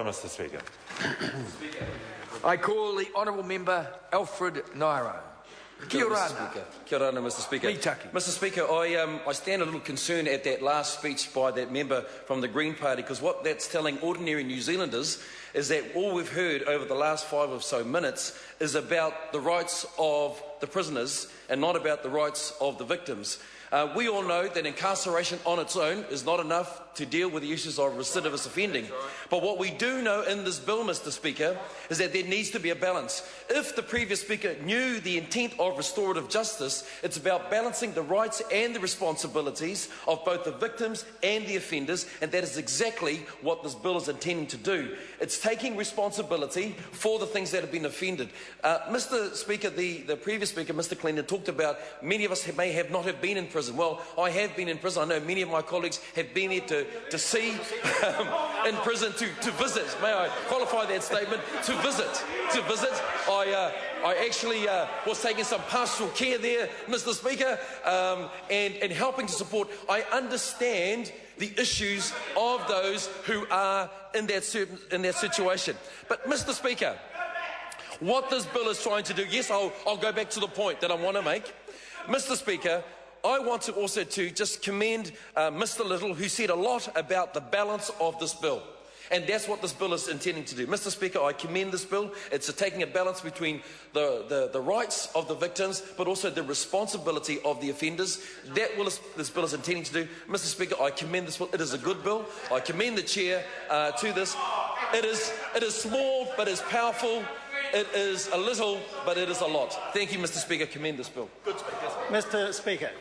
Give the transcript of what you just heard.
Mr. Speaker. I call the Honourable Member Alfred Nairo. Kia ora. Kia ora, Mr. Speaker. Mr. Speaker, I stand a little concerned at that last speech by that member from the Green Party, because what that's telling ordinary New Zealanders is that all we've heard over the last 5 or so minutes is about the rights of the prisoners and not about the rights of the victims. We all know that incarceration on its own is not enough to deal with the issues of recidivist offending. But what we do know in this bill, Mr. Speaker, is that there needs to be a balance. If the previous speaker knew the intent of restorative justice, it's about balancing the rights and the responsibilities of both the victims and the offenders, and that is exactly what this bill is intending to do. It's taking responsibility for the things that have been offended. Mr. Speaker, the previous speaker, Mr. Cleaner, talked about many of us may not have been in prison. Well, I have been in prison. I know many of my colleagues have been there to see in prison, to visit. May I qualify that statement? To visit. I actually was taking some pastoral care there, Mr. Speaker, and helping to support. I understand the issues of those who are in that situation. But, Mr. Speaker, what this bill is trying to do, yes, I'll go back to the point that I want to make. Mr. Speaker, I want to also just commend Mr. Little, who said a lot about the balance of this bill. And that's what this bill is intending to do. Mr. Speaker, I commend this bill. It's taking a balance between the rights of the victims, but also the responsibility of the offenders. This bill is intending to do. Mr. Speaker, I commend this bill. It is a good bill. I commend the Chair to this. It is small, but it's powerful. It is a little, but it is a lot. Thank you, Mr. Speaker. Commend this bill. Mr. Speaker.